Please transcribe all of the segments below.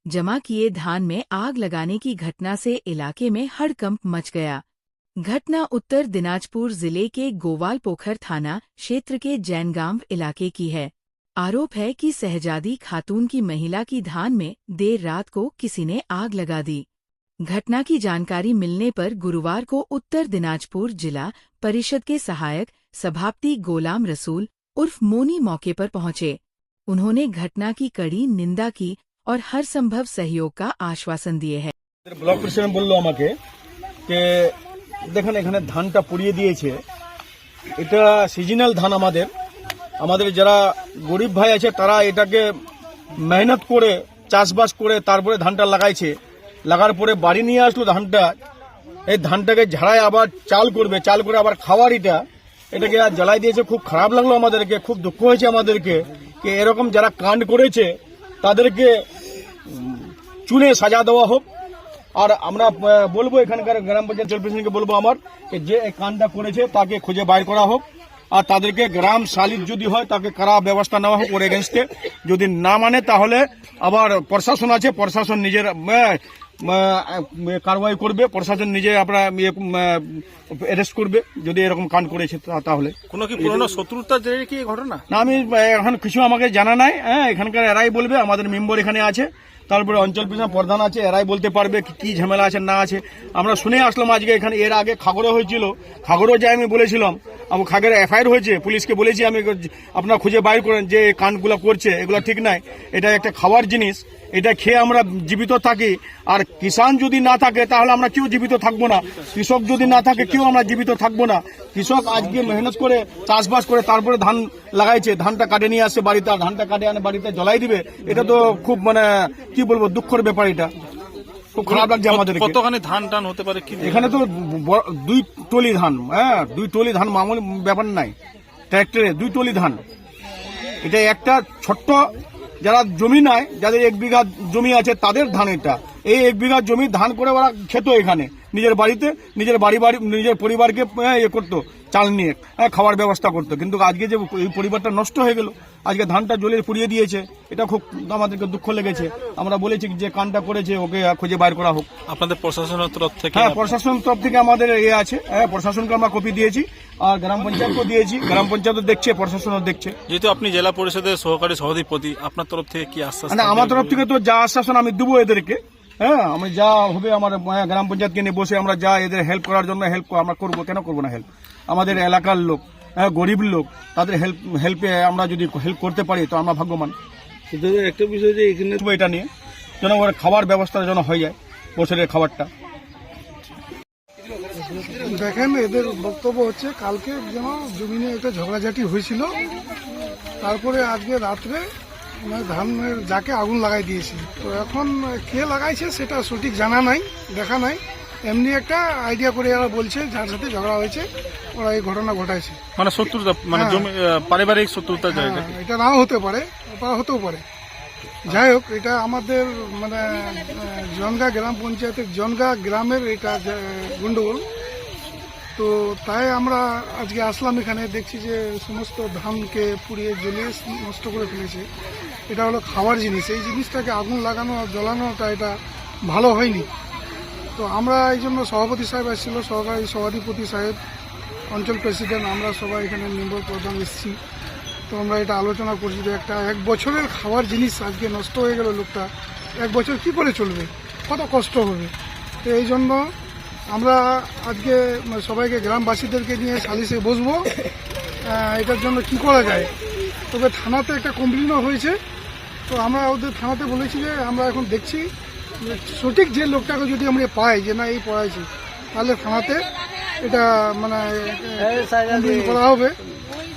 जमा किए धान में आग लगाने की घटना से इलाके में हड़कंप मच गया। घटना उत्तर दिनाजपुर जिले के गोवालपोखर थाना क्षेत्र के जैनगांव इलाके की है। आरोप है कि शहजादी खातून की महिला की धान में देर रात को किसी ने आग लगा दी। घटना की जानकारी मिलने पर गुरुवार को उत्तर दिनाजपुर जिला परिषद के सहायक सभापति गोलाम रसूल उर्फ मोनी मौके पर पहुंचे। उन्होंने घटना की कड़ी निंदा की और हर संभव सहयोग का आश्वासन दिए है। ब्लॉक प्रेसिडेंट बोललो আমাকে যে দেখেন এখানে ধানটা পুড়িয়ে দিয়েছে। এটা সিজনাল ধান আমাদের যারা গরিব ভাই আছে তারা এটাকে মেহনত করে চাষবাস করে তারপরে ধানটা লাগাইছে। লাগার পরে বাড়ি নিয়ে আসলো ধানটা। এই ধানটাকে ঝাড়ায় আবার চাল করবে, চাল করে আবার খাওয়ার এটাকে আর জ্বালাই দিয়েছে। খুব খারাপ লাগলো আমাদেরকে, খুব দুঃখ হয়েছে আমাদেরকে যে এরকম যারা কাণ্ড করেছে তাদেরকে চুনে সাজা দেওয়া হোক। আর আমরা বলবো এখানকার গ্রাম পঞ্চায়েত চেয়ারপারসনকে বলবো আমার যে এই কাণ্ডটা করেছে তাকে খুঁজে বাইর করা হোক আর তাদেরকে গ্রাম সালিশ যদি হয় তাকে কড়া ব্যবস্থা নেওয়া হোক ওর এগেনস্টে। যদি না মানে তাহলে আবার প্রশাসন আছে, প্রশাসন নিজের কারবাই করবে, প্রশাসন নিজে আপনার অ্যারেস্ট করবে যদি এরকম কাণ্ড করেছে। তাহলে কোনো কি পুরনো শত্রুতার জেরে কি ঘটনা? না, আমি এখন কিছু আমাকে জানা নাই। এখানকার এরাই বলবে, আমাদের মেম্বার এখানে আছে, তারপরে অঞ্চল প্রধান আছে, এরাই বলতে পারবে কি ঝামেলা আছে না আছে। আমরা শুনে আসলাম আজকে এখানে। এর আগে খাগড়ে হয়েছিল, খাগড়েও যে আমি বলেছিলাম আমার খাগড়ে এফআইআর হয়েছে, পুলিশকে বলেছি আমি আপনারা খুঁজে বাইর করেন যে কাণ্ডগুলো করছে এগুলো ঠিক নাই। এটা একটা খাওয়ার জিনিস, এটা খেয়ে আমরা জীবিত থাকি। আর কিষান যদি না থাকে তাহলে আমরা কেউ জীবিত থাকবো না। কৃষক যদি না থাকে কেউ আমরা জীবিত থাকবো না। কৃষক আজকে মেহনত করে চাষবাস করে তারপরে ধান লাগাইছে, ধানটা কাটে নিয়ে আসছে বাড়িতে, আর ধানটা কাটে আনে বাড়িতে জ্বলাই দিবে। এটা তো খুব কি বলবো দুঃখের ব্যাপার। এটা খুব খারাপ লাগছে আমাদের। কতখানি ধান টান হতে পারে কি? এখানে তো 2 টলি ধান, 2 টলি ধান মামুলি ব্যাপার নাই। ট্র্যাক্টরে 2 টলি ধান। এটা একটা ছোট্ট যারা জমি নাই, যাদের 1 বিঘা জমি আছে তাদের ধান। এটা এই 1 বিঘা জমি ধান করে ওরা খেত এখানে নিজের বাড়িতে, নিজের বাড়ি নিজের পরিবারকে করতো, চাল নিয়ে খাওয়ার ব্যবস্থা করতো। কিন্তু আজকে যে এই পরিবারটা নষ্ট হয়ে গেল, আজকে ধানটা জ্বলে পুড়িয়ে দিয়েছে, এটা খুব আমাদেরকে দুঃখ লেগেছে। আমরা বলেছি যে কাণ্ডটা করেছে ওকে খুঁজে বাইর করা হোক। আপনাদের প্রশাসনের তরফ থেকে? হ্যাঁ, প্রশাসনের তরফ থেকে আমাদের আছে, প্রশাসনকে আমরা কপি দিয়েছি আর গ্রাম পঞ্চায়েতকেও দিয়েছি। গ্রাম পঞ্চায়েতও দেখছে, প্রশাসনও দেখছে। যেহেতু আপনি জেলা পরিষদের সহকারী সভাধিপতি, আপনার তরফ থেকে কি আশ্বাস? আমার তরফ থেকে তো যা আশ্বাসন আমি দেবো এদেরকে। আমি যা হবে আমার গ্রাম পঞ্চায়েতকে নিয়ে বসে আমরা যা এদের হেল্প করার জন্য হেল্প আমরা করবো। কেন করবো না হেল্প? আমাদের এলাকার লোক, গরিব লোক, তাদের হেল্পে আমরা যদি হেল্প করতে পারি তো আমরা ভাগ্যবান। একটা বিষয় যে এখানে এটা নিয়ে যেন ওর খাবার ব্যবস্থা যেন হয়ে যায়, বছরের খাবারটা। দেখেন, এদের বক্তব্য হচ্ছে কালকে যেন জমি নিয়ে একটা ঝগড়াঝাটি হয়েছিল, তারপরে আজকে রাত্রে ধানের যাকে আগুন লাগাই দিয়েছে। তো এখন কে লাগাইছে সেটা সঠিক জানা নাই, দেখা নাই। এমনি একটা আইডিয়া করে এরা বলছে যার সাথে ঝগড়া হয়েছে ওরা এই ঘটনা ঘটাইছে। মানে শত্রুতা, মানে জমি পারিবারিক শত্রুতা জায়গা। এটা নাও হতে পারে, ওটা হতেও পারে। যাই হোক, এটা আমাদের জনগা গ্রাম পঞ্চায়েতের জনগা গ্রামের এটা গন্ডগোল। তো তাই আমরা আজকে আসলাম এখানে, দেখছি যে সমস্ত ধানকে পুড়িয়ে জ্বলিয়ে নষ্ট করে ফেলেছে। এটা হলো খাওয়ার জিনিস, এই জিনিসটাকে আগুন লাগানো জ্বলানোটা এটা ভালো হয়নি। তো আমরা এই জন্য সভাপতি সাহেব এসেছিল, সহকারী সভাধিপতি সাহেব, অঞ্চল প্রেসিডেন্ট, আমরা সবাই এখানে মেম্বার প্রধান এসেছি। তো আমরা এটা আলোচনা করছি যে একটা 1 বছরের খাওয়ার জিনিস আজকে নষ্ট হয়ে গেল। লোকটা 1 বছর কি করে চলবে, কত কষ্ট হবে। তো এই জন্য আমরা আজকে সবাইকে গ্রামবাসীদেরকে নিয়ে সালিশে বসবো এটার জন্য কি করা যায়। তবে থানাতে একটা কমপ্লেনও হয়েছে। তো আমরা ওদের থানাতে বলেছি যে আমরা এখন দেখছি সঠিক যে লোকটাকে যদি আমরা পাই যে না এই পড়াইছি, তাহলে থানাতে এটা কমপ্লেন করা হবে।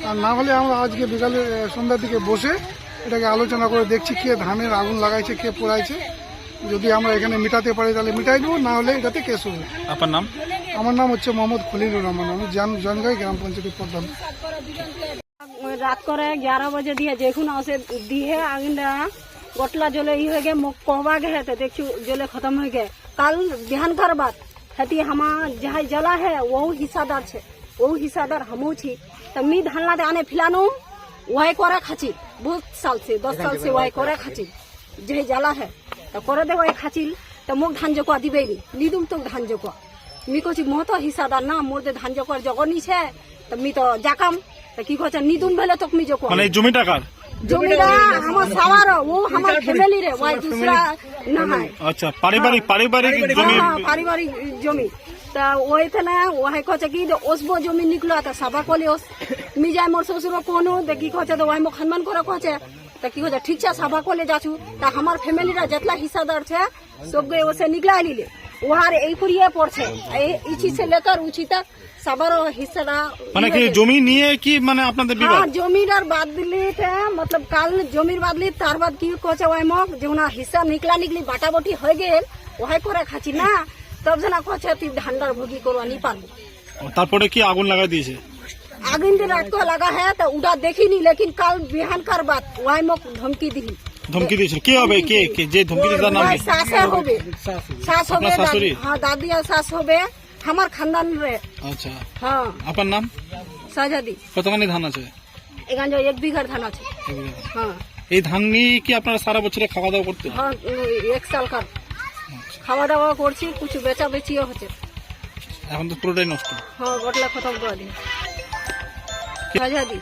আর না হলে আমরা আজকে বিকালে সন্ধ্যার দিকে বসে এটাকে আলোচনা করে দেখছি কে ধানের আগুন লাগাইছে, কে পোড়াইছে। যদি আমরা এখানে মিটাতে পারি তাহলে মিটাই দেবো, না হলে এটাতে কেস হবে। আপনার নাম? আমার নাম হচ্ছে মোহাম্মদ খলিলুর রহমান, আমি জনগাই গ্রাম পঞ্চায়েতের প্রধান। রাত করে 11 बजे दिए जेखुन से दिए आगिंदा गोटला जले हो गए कहवा गए तो देखु जले खत्म हो गए। कल बिहान कर बात हती हम जहाँ जला है वो हिस्सादार छे, वो हिस्सादार हमू छी। तो मी धानला आने फिलानो वही करे खाची, बहुत साल से 10 साल से वही करे खाची जे जला है। তা করে দেবো এই খাচিল তা মোক ধান জোকা দিবেই নিদুম তো ধান জোকা মি কছি মতো হিসাদার না মোর যে ধান জোকার জগন নিছে তা মি তো জাকাম তা কি করছে নিদুম ভেলে তোক মি জোকা মানে এই জমিটা কার? জমিটা আমার সবার ও আমার ফ্যামিলি রে ওই দুসরা না হয় আচ্ছা, পারিবারিক জমি। হ্যাঁ, পারিবারিক জমি তা ওইখানে ওহাই কছে কি যে ওসবো জমি নিকলো তা সাবা কলে ওস মি যাই মোর শ্বশুর কোনো দেখি কছে তো ওই মোক সম্মান করে কছে তা কি কছে ঠিক আছে সাবা কলে যাচ্ছু তা আমার ফ্যামিলিরা যেতলা হিসাদার আছে সব গে ওসে নিকলা লিলে ওহার এই ফুরিয়ে পড়ছে এই ইচি সে লেকার উচি তক সবার হিসাটা মানে কি জমি নিয়ে কি মানে আপনাদের বিবাদ? हाँ जमीर और बादली थे मतलब काल जमीर बादली तार बाद की कोचे वाई मग जेवना हिस्सा निकली बाटा बोटी हो गेल वहाई करे खाची ना तब जना कोचे ती धांडार भोगी करवा नहीं पालू তারপরে কি আগুন লাগাই দিয়েছে? आगिन दिन रात को लगा है तो उड़ा देखी नहीं लेकिन काल बिहान कर बात वहाई मग धमकी दी ধমকি দিয়েছিল? কে হবে? কে যে धमकी দিয়েছে তার নাম কি? सासे होबे सास होबे আপনার শাশুড়ি? हाँ दादी और सास होबे हमार खानदान रे আচ্ছা, हाँ আপনার নাম? साजादी কতখানি ধান আছে? এখান যে 1 বিঘার ধান আছে हाँ এই ধান নিয়ে কি আপনারা সারা বছরে খাওয়া দাওয়া করতে? हाँ 1 साल का খাওয়া দাওয়া করছি কিছু বেচা বেচিও হচ্ছে এখন তো পুরোটাই নষ্ট। হ্যাঁ গটলা খতম করে দিন আজাদি